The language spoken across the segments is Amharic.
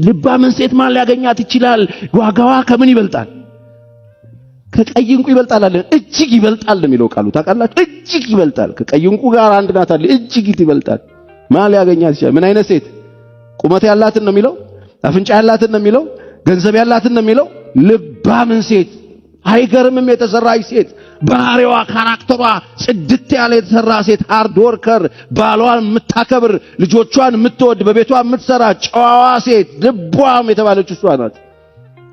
ልባምን ሴት ማን ሊያገኛት ይችላል? ዋጋዋ ከምን ይበልጣል? ከቀይ እንቁ ይበልጣል አለ። እጅግ ይበልጣል የሚለው ቃሉ ታውቃላችሁ? እጅግ ይበልጣል። ከቀይ እንቁ ጋር አንድ ናት አለ። እጅግ ይበልጣል። ማን ሊያገኛት ይችላል? ምን አይነት ሴት? ቁመት ያላትን ነው የሚለው? አፍንጫ ያላትን ነው የሚለው? ገንዘብ ያላትን ነው የሚለው? ልባምን ሴት። አይገርምም? የተሰራች ሴት ባህሪዋ ካራክተሯ ጽድት ያለ የተሰራ ሴት ሃርድ ወርከር ባሏን የምታከብር ልጆቿን የምትወድ በቤቷ የምትሰራ ጨዋዋ ሴት ልቧም የተባለች እሷ ናት።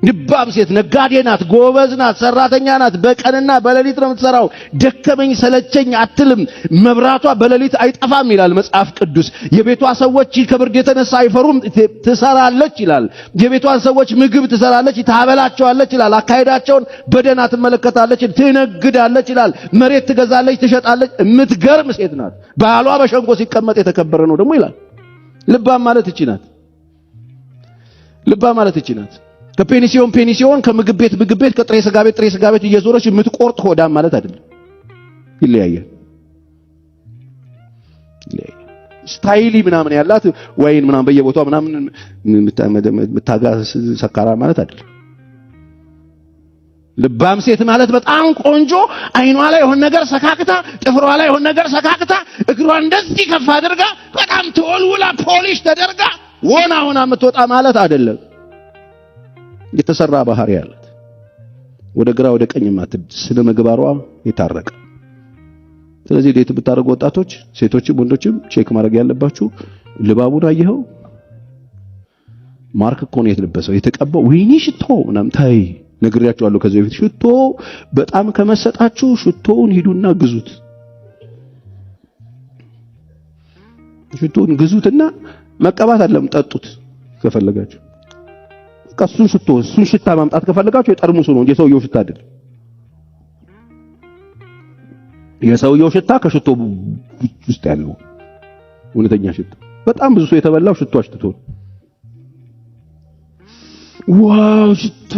ልባም ሴት ነጋዴ ናት፣ ጎበዝ ናት፣ ሰራተኛ ናት። በቀንና በሌሊት ነው የምትሰራው። ደከመኝ ሰለቸኝ አትልም። መብራቷ በሌሊት አይጠፋም ይላል መጽሐፍ ቅዱስ። የቤቷ ሰዎች ከብርድ የተነሳ አይፈሩም፣ ትሰራለች ይላል። የቤቷን ሰዎች ምግብ ትሰራለች፣ ታበላቸዋለች ይላል። አካሄዳቸውን በደና ትመለከታለች፣ ትነግዳለች ይላል። መሬት ትገዛለች፣ ትሸጣለች። የምትገርም ሴት ናት። ባሏ በሸንጎ ሲቀመጥ የተከበረ ነው ደግሞ ይላል። ልባም ማለት እቺ ናት። ልባም ማለት እቺ ናት። ከፔኒሲዮን ከምግብ ቤት ከጥሬ ስጋ ቤት እየዞረች የምትቆርጥ ሆዳም ማለት አይደለም። ይለያያል። ስታይሊ ምናምን ያላት ወይን ምናምን በየቦታው ምናምን የምታጋስ ሰካራ ማለት አይደለም። ልባም ሴት ማለት በጣም ቆንጆ፣ አይኗ ላይ የሆነ ነገር ሰካክታ፣ ጥፍሯ ላይ የሆነ ነገር ሰካክታ፣ እግሯን እንደዚህ ከፍ አድርጋ በጣም ተወልውላ ፖሊሽ ተደርጋ ሆና የምትወጣ ማለት አይደለም። የተሰራ ባህሪ ያላት ወደ ግራ ወደ ቀኝ ማትድ ስነ ምግባሯ የታረቀ። ስለዚህ ዴት ብታረጉ ወጣቶች፣ ሴቶችም ወንዶችም ቼክ ማድረግ ያለባችሁ ልባቡን አየኸው? ማርክ እኮ ነው የተለበሰው የተቀባው። ወይኔ ሽቶ ምናምን ታይ ነግሬያችኋለሁ ከዚህ በፊት። ሽቶ በጣም ከመሰጣችሁ ሽቶውን ሂዱና ግዙት። ሽቶውን ግዙትና መቀባት አይደለም ጠጡት ከፈለጋችሁ። እሱን ሽታ ማምጣት ከፈለጋችሁ የጠርሙሱ ነው እንጂ የሰውየው ሽታ አይደለም። የሰውየው ሽታ ከሽቶ ውስጥ ያለው እውነተኛ ሽታ። በጣም ብዙ ሰው የተበላው ሽቶ አሽትቶ ዋው ሽቶ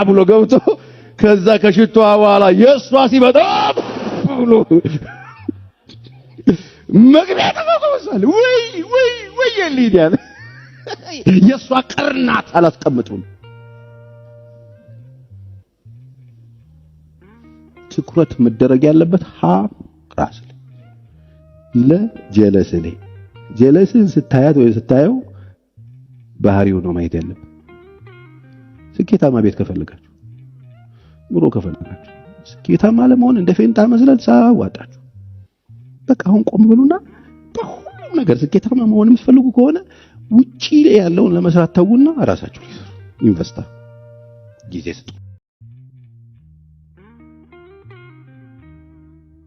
ብሎ ገብቶ ከዛ ከሽቶ በኋላ የሷ ሲመጣ ብሎ መግቢያ ተቆቆሳል። ወይ የሊዲያን የሷ ቀርናት አላስቀምጡም። ትኩረት መደረግ ያለበት ራስ ጀለስን ስታያት ወይ ስታየው ባህሪው ነው ማየት ያለበት። ስኬታማ ቤት ከፈለጋችሁ ኑሮ ከፈለጋችሁ ስኬታማ ለመሆን እንደ ፌንታ መስለል ሳዋጣችሁ በቃ አሁን ቆም ብሉና በሁሉም ነገር ስኬታማ መሆን የምትፈልጉ ከሆነ ውጪ ያለውን ለመስራት ተውና ራሳችሁ ኢንቨስት ጊዜ ስጡ።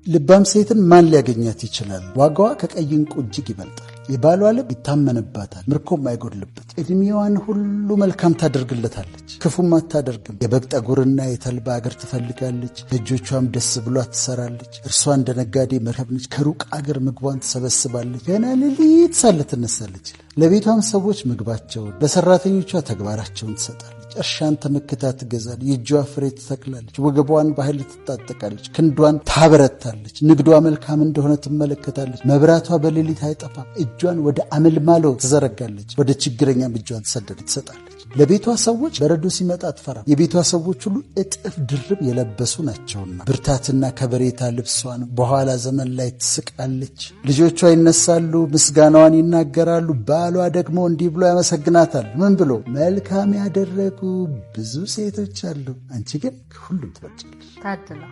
ልባም ሴትን ማን ሊያገኛት ይችላል? ዋጋዋ ከቀይ እንቁ እጅግ ይበልጣል። የባሏ ልብ ይታመንባታል፣ ምርኮም አይጎድልበት። እድሜዋን ሁሉ መልካም ታደርግለታለች፣ ክፉም አታደርግም። የበግ ጠጉርና የተልባ እግር ትፈልጋለች፣ እጆቿም ደስ ብሏት ትሰራለች። እርሷ እንደ ነጋዴ መርከብ ነች፣ ከሩቅ አገር ምግቧን ትሰበስባለች። ገና ሌሊት ሳለ ትነሳለች። ለቤቷም ሰዎች ምግባቸውን፣ ለሰራተኞቿ ተግባራቸውን ትሰጣለች። እርሻን ተመክታ ትገዛለች፣ የእጇ ፍሬ ትተክላለች፣ ወገቧን በኃይል ትታጠቃለች፣ ክንዷን ታበረታለች። ንግዷ መልካም እንደሆነ ትመለከታለች፣ መብራቷ በሌሊት አይጠፋም። እጇን ወደ አመልማሎ ትዘረጋለች፣ ወደ ችግረኛም እጇን ትሰጣለች። ለቤቷ ሰዎች በረዶ ሲመጣ አትፈራም፣ የቤቷ ሰዎች ሁሉ እጥፍ ድርብ የለበሱ ናቸውና። ብርታትና ከበሬታ ልብሷ ነው፣ በኋላ ዘመን ላይ ትስቃለች። ልጆቿ ይነሳሉ፣ ምስጋናዋን ይናገራሉ። ባሏ ደግሞ እንዲህ ብሎ ያመሰግናታል። ምን ብሎ? መልካም ያደረጉ ብዙ ሴቶች አሉ፣ አንቺ ግን ከሁሉም ትበልጫለሽ። ታድላ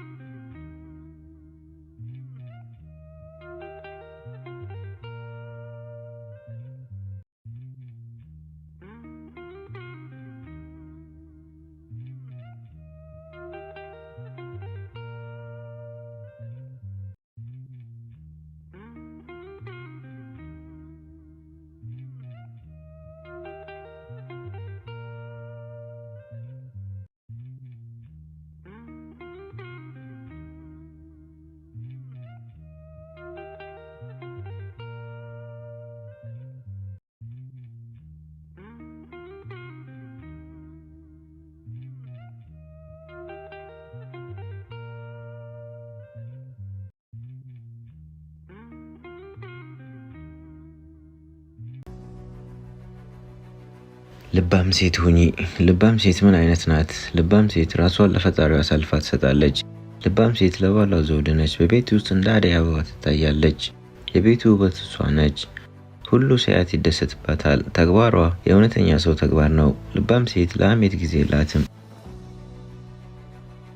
ልባም ሴት ሁኚ። ልባም ሴት ምን አይነት ናት? ልባም ሴት ራሷን ለፈጣሪዋ አሳልፋ ትሰጣለች። ልባም ሴት ለባሏ ዘውድ ነች። በቤት ውስጥ እንደ አደይ አበባ ትታያለች። የቤቱ ውበት እሷ ነች። ሁሉ ሲያያት ይደሰትባታል። ተግባሯ የእውነተኛ ሰው ተግባር ነው። ልባም ሴት ለሐሜት ጊዜ የላትም።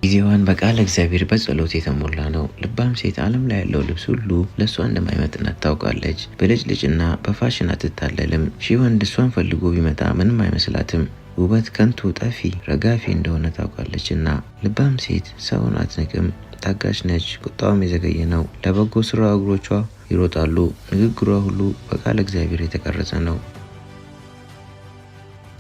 ጊዜዋን በቃለ እግዚአብሔር በጸሎት የተሞላ ነው። ልባም ሴት ዓለም ላይ ያለው ልብስ ሁሉ ለእሷ እንደማይመጥናት ታውቃለች። በልጭልጭና በፋሽን አትታለልም። ሺህ ወንድ እሷን ፈልጎ ቢመጣ ምንም አይመስላትም። ውበት ከንቱ ጠፊ ረጋፊ እንደሆነ ታውቃለች እና ልባም ሴት ሰውን አትንቅም። ታጋሽ ነች። ቁጣዋም የዘገየ ነው። ለበጎ ስራ እግሮቿ ይሮጣሉ። ንግግሯ ሁሉ በቃለ እግዚአብሔር የተቀረጸ ነው።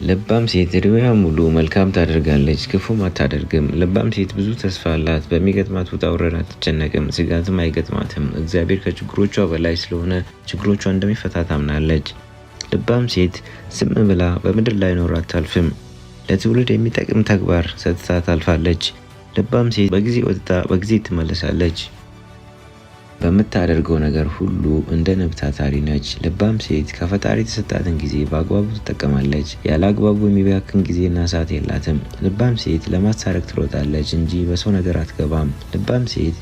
ልባም ሴት እድሜዋ ሙሉ መልካም ታደርጋለች፣ ክፉም አታደርግም። ልባም ሴት ብዙ ተስፋ አላት። በሚገጥማት ውጣ ውረድ አትጨነቅም፣ ስጋትም አይገጥማትም። እግዚአብሔር ከችግሮቿ በላይ ስለሆነ ችግሮቿ እንደሚፈታ ታምናለች። ልባም ሴት ዝም ብላ በምድር ላይ ኖር አታልፍም። ለትውልድ የሚጠቅም ተግባር ሰጥታ ታልፋለች። ልባም ሴት በጊዜ ወጥታ በጊዜ ትመለሳለች። በምታደርገው ነገር ሁሉ እንደ ንብ ታታሪ ነች። ልባም ሴት ከፈጣሪ የተሰጣትን ጊዜ በአግባቡ ትጠቀማለች። ያለ አግባቡ የሚባክን ጊዜና ሰዓት የላትም። ልባም ሴት ለማስታረቅ ትሮጣለች እንጂ በሰው ነገር አትገባም። ልባም ሴት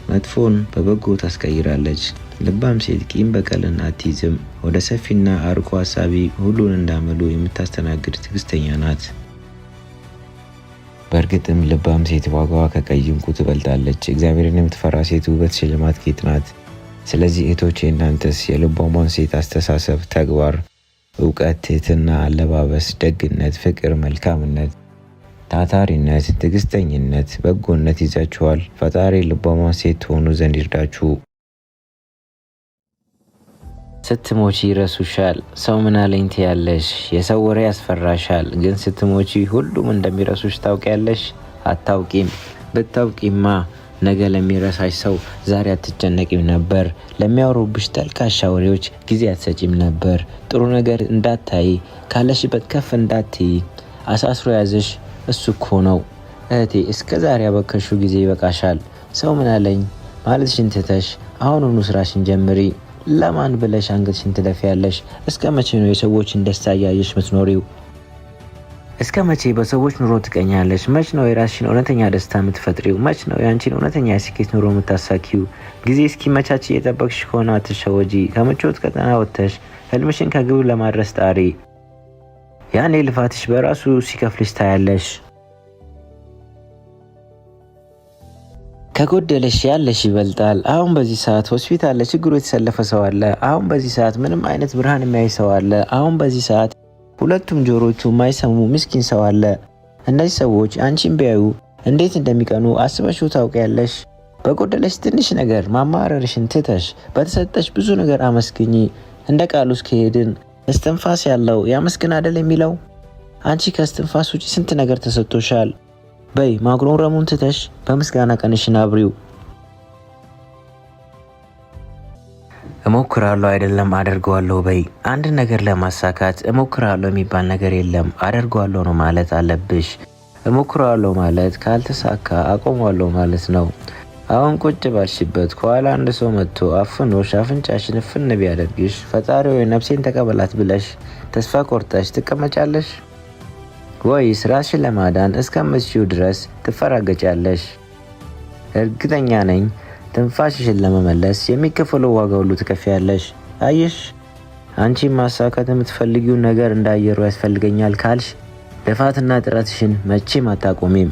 መጥፎን በበጎ ታስቀይራለች። ልባም ሴት ቂም በቀልን አትይዝም። ወደ ሰፊና አርቆ ሀሳቢ ሁሉን እንዳመሉ የምታስተናግድ ትዕግስተኛ ናት። በእርግጥም ልባም ሴት ዋጋዋ ከቀይ ዕንቁ ትበልጣለች። እግዚአብሔርን የምትፈራ ሴት ውበት፣ ሽልማት፣ ጌጥ ናት። ስለዚህ እህቶቼ እናንተስ የልባሟን ሴት አስተሳሰብ፣ ተግባር፣ እውቀት፣ ትህትና፣ አለባበስ፣ ደግነት፣ ፍቅር፣ መልካምነት፣ ታታሪነት፣ ትዕግስተኝነት፣ በጎነት ይዛችኋል? ፈጣሪ ልባሟን ሴት ትሆኑ ዘንድ ይርዳችሁ። ስትሞቺ ይረሱሻል። ሰው ምን አለኝ ትያለሽ? የሰው ወሬ ያስፈራሻል። ግን ስትሞቺ ሁሉም እንደሚረሱሽ ታውቂያለሽ? አታውቂም። ብታውቂማ ነገ ለሚረሳሽ ሰው ዛሬ አትጨነቂም ነበር። ለሚያወሩብሽ ተልካሻ ወሬዎች ጊዜ አትሰጪም ነበር። ጥሩ ነገር እንዳታይ፣ ካለሽበት ከፍ እንዳትይ አሳስሮ ያዘሽ እሱ እኮ ነው። እህቴ እስከ ዛሬ ያበከሹ ጊዜ ይበቃሻል። ሰው ምን አለኝ ማለትሽን ትተሽ አሁኑኑ ስራሽን ጀምሪ። ለማን ብለሽ አንገትሽን ትደፊያለሽ? እስከ መቼ ነው የሰዎችን ደስታ እያየሽ ምትኖሪው? እስከ መቼ በሰዎች ኑሮ ትቀኛለሽ? መች ነው የራስሽን እውነተኛ ደስታ የምትፈጥሪው? መች ነው ያንቺን እውነተኛ የስኬት ኑሮ የምታሳኪው? ጊዜ እስኪመቻች እየጠበቅሽ ከሆነ አትሸወጂ። ከምቾት ቀጠና ወጥተሽ ህልምሽን ከግብ ለማድረስ ጣሪ። ያኔ ልፋትሽ በራሱ ሲከፍልሽ ታያለሽ። ከጎደለሽ ያለሽ ይበልጣል። አሁን በዚህ ሰዓት ሆስፒታል ለችግሩ የተሰለፈ ሰው አለ። አሁን በዚህ ሰዓት ምንም አይነት ብርሃን የሚያይ ሰው አለ። አሁን በዚህ ሰዓት ሁለቱም ጆሮቹ የማይሰሙ ምስኪን ሰው አለ። እነዚህ ሰዎች አንቺን ቢያዩ እንዴት እንደሚቀኑ አስበሽው ታውቂያለሽ? በጎደለሽ ትንሽ ነገር ማማረርሽን ትተሽ በተሰጠሽ ብዙ ነገር አመስግኚ። እንደ ቃሉ እስከሄድን እስትንፋስ ያለው ያመስግን አይደል የሚለው? አንቺ ከእስትንፋስ ውጪ ስንት ነገር ተሰጥቶሻል። በይ ማጉረምረሙን ትተሽ በምስጋና ቀንሽን አብሪው። እሞክራለሁ አይደለም አደርገዋለሁ በይ። አንድ ነገር ለማሳካት እሞክራለሁ የሚባል ነገር የለም። አደርገዋለሁ ነው ማለት አለብሽ። እሞክራለሁ ማለት ካልተሳካ አቆማለሁ ማለት ነው። አሁን ቁጭ ባልሽበት ከኋላ አንድ ሰው መጥቶ አፍኖሽ አፍንጫሽን እፍን ቢያደርግሽ ፈጣሪ ወይ ነፍሴን ተቀበላት ብለሽ ተስፋ ቆርጠሽ ትቀመጫለሽ? ወይስ ራስሽን ለማዳን እስከምትችይው ድረስ ትፈራገጫለሽ? እርግጠኛ ነኝ ትንፋሽሽን ለመመለስ የሚከፈለው ዋጋ ሁሉ ትከፍያለሽ። አየሽ፣ አንቺ ማሳካት የምትፈልጊውን ነገር እንዳየሩ ያስፈልገኛል ካልሽ ልፋትና ጥረትሽን መቼም አታቆሚም።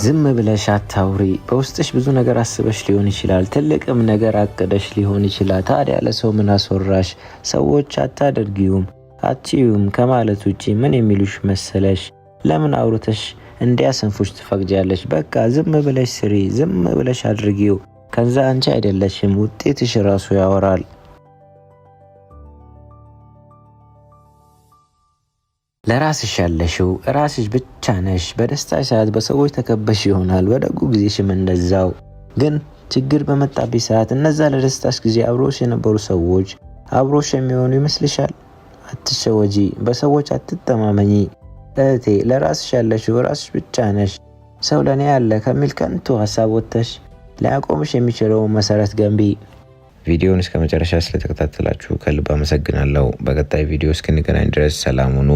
ዝም ብለሽ አታውሪ። በውስጥሽ ብዙ ነገር አስበሽ ሊሆን ይችላል። ትልቅም ነገር አቅደሽ ሊሆን ይችላል። ታዲያ ለሰው ምን አስወራሽ? ሰዎች አታደርጊውም አትዩም ከማለት ውጪ ምን የሚሉሽ መሰለሽ? ለምን አውርተሽ እንዲያሰንፉሽ ትፈቅጃለሽ? በቃ ዝም ብለሽ ስሪ፣ ዝም ብለሽ አድርጊው። ከዛ አንቺ አይደለሽም ውጤትሽ ራሱ ያወራል። ለራስሽ ያለሽው ራስሽ ብቻ ነሽ። በደስታሽ ሰዓት በሰዎች ተከበሽ ይሆናል፣ በደጉ ጊዜሽም እንደዛው። ግን ችግር በመጣብሽ ሰዓት እነዛ ለደስታሽ ጊዜ አብሮሽ የነበሩ ሰዎች አብሮሽ የሚሆኑ ይመስልሻል? አትሸወጂ፣ በሰዎች አትተማመኚ። እህቴ ለራስሽ ያለሽው ራስሽ ብቻ ነሽ። ሰው ለኔ ያለ ከሚል ከንቱ ሀሳብ ወጥተሽ ሊያቆምሽ የሚችለውን መሰረት ገንቢ። ቪዲዮውን እስከ መጨረሻ ስለተከታተላችሁ ከልብ አመሰግናለሁ። በቀጣይ ቪዲዮ እስክንገናኝ ድረስ ሰላም ሁኑ።